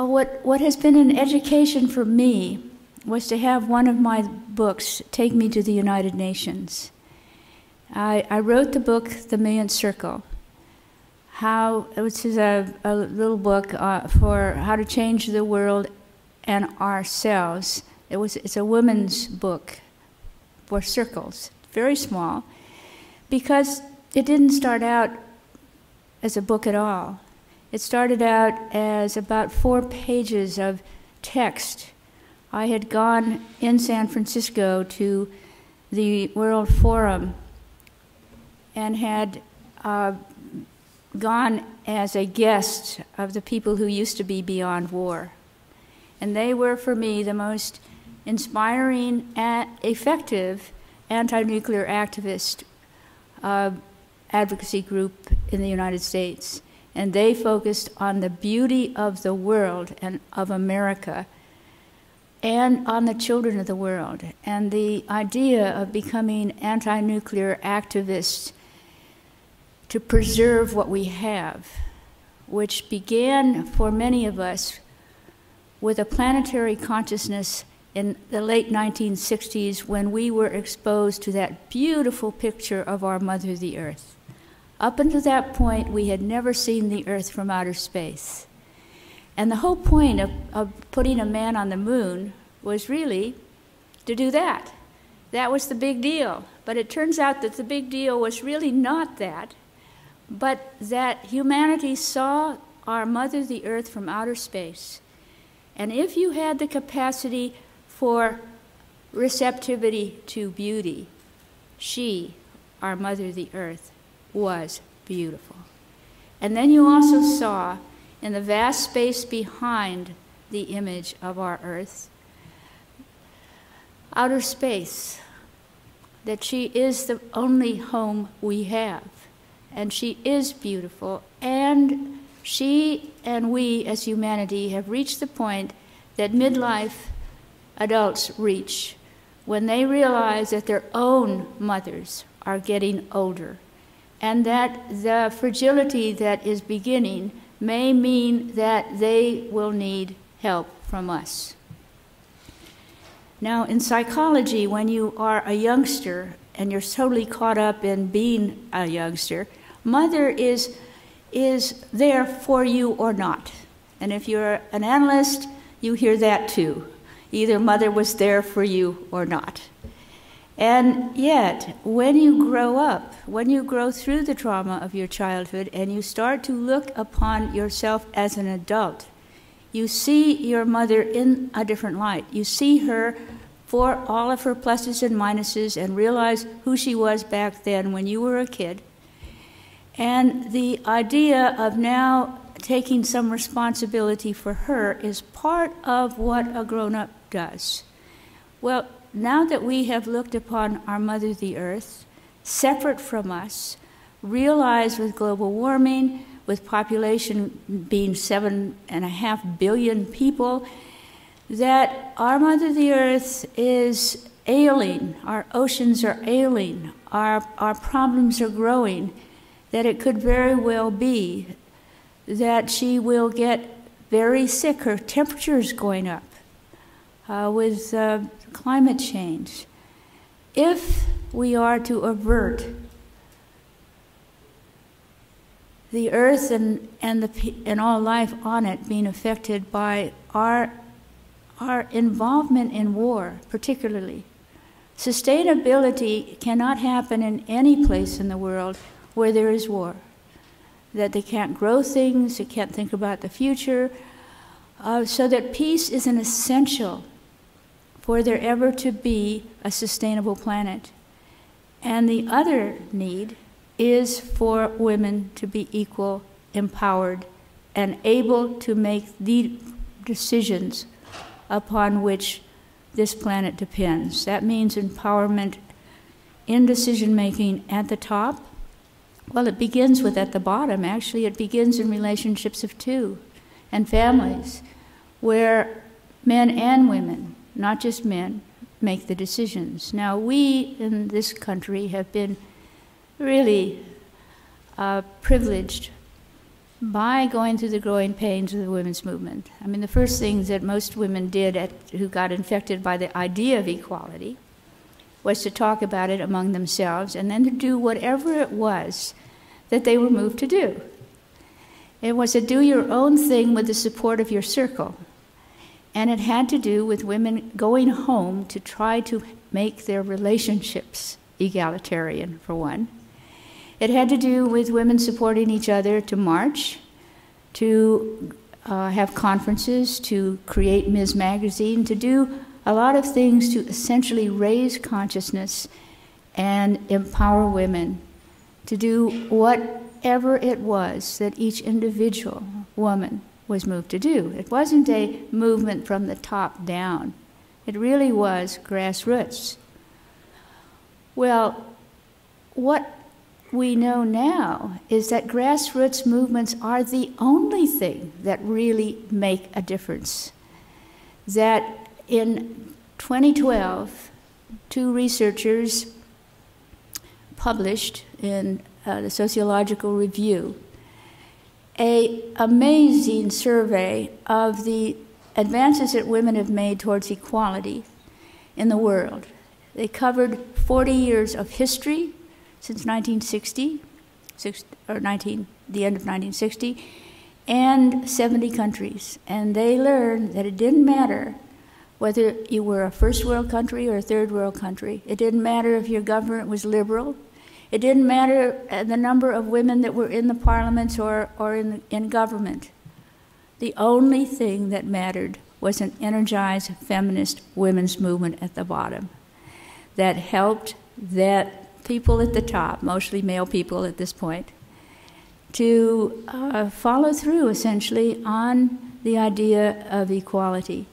what has been an education for me was to have one of my books take me to the United Nations. I wrote the book, The Millionth Circle, which is a little book for how to change the world and ourselves. It's a women's book for circles, very small, because it didn't start out as a book at all. It started out as about 4 pages of text. I had gone in San Francisco to the World Forum and had gone as a guest of the people who used to be beyond war. And they were, for me, the most inspiring and effective anti-nuclear activist advocacy group in the United States. And they focused on the beauty of the world and of America and on the children of the world. And the idea of becoming anti-nuclear activists to preserve what we have, which began for many of us with a planetary consciousness in the late 1960s when we were exposed to that beautiful picture of our mother, the Earth. Up until that point, we had never seen the Earth from outer space. And the whole point of putting a man on the moon was really to do that. That was the big deal. But it turns out that the big deal was really not that, but that humanity saw our mother, the Earth, from outer space. And if you had the capacity for receptivity to beauty, she, our mother, the Earth, was beautiful. And then you also saw in the vast space behind the image of our Earth, outer space, that she is the only home we have. And she is beautiful. And she and we as humanity have reached the point that midlife adults reach when they realize that their own mothers are getting older, and that the fragility that is beginning may mean that they will need help from us. Now, in psychology, when you are a youngster and you're totally caught up in being a youngster, mother is there for you or not. And if you're an analyst, you hear that too. Either mother was there for you or not. And yet, when you grow up, when you grow through the trauma of your childhood and you start to look upon yourself as an adult, you see your mother in a different light. You see her for all of her pluses and minuses and realize who she was back then when you were a kid. And the idea of now taking some responsibility for her is part of what a grown-up does. Well, now that we have looked upon our mother, the Earth, separate from us, realized with global warming, with population being 7.5 billion people, that our mother, the Earth, is ailing, our oceans are ailing, our problems are growing, that it could very well be that she will get very sick. Her temperature is going up with climate change. If we are to avert the Earth and all life on it being affected by our involvement in war, particularly, sustainability cannot happen in any place in the world where there is war. That they can't grow things, they can't think about the future, so that peace is an essential for there ever to be a sustainable planet. And the other need is for women to be equal, empowered, and able to make the decisions upon which this planet depends. That means empowerment in decision-making at the top. Well, it begins with at the bottom. Actually, it begins in relationships of two and families where men and women, not just men, make the decisions. Now, we in this country have been really privileged by going through the growing pains of the women's movement. I mean, the first things that most women did who got infected by the idea of equality was to talk about it among themselves and then to do whatever it was that they were moved to do. It was to do your own thing with the support of your circle. And it had to do with women going home to try to make their relationships egalitarian, for one. It had to do with women supporting each other to march, to have conferences, to create Ms. Magazine, to do a lot of things to essentially raise consciousness and empower women to do whatever it was that each individual woman was moved to do. It wasn't a movement from the top down. It really was grassroots. Well, what we know now is that grassroots movements are the only thing that really make a difference. That in 2012, two researchers published in the Sociological Review an amazing survey of the advances that women have made towards equality in the world. They covered 40 years of history since 1960, the end of 1960, and 70 countries. And they learned that it didn't matter whether you were a first world country or a third world country. It didn't matter if your government was liberal. It didn't matter the number of women that were in the parliaments or in government. The only thing that mattered was an energized feminist women's movement at the bottom that helped that people at the top, mostly male people at this point, to follow through essentially on the idea of equality.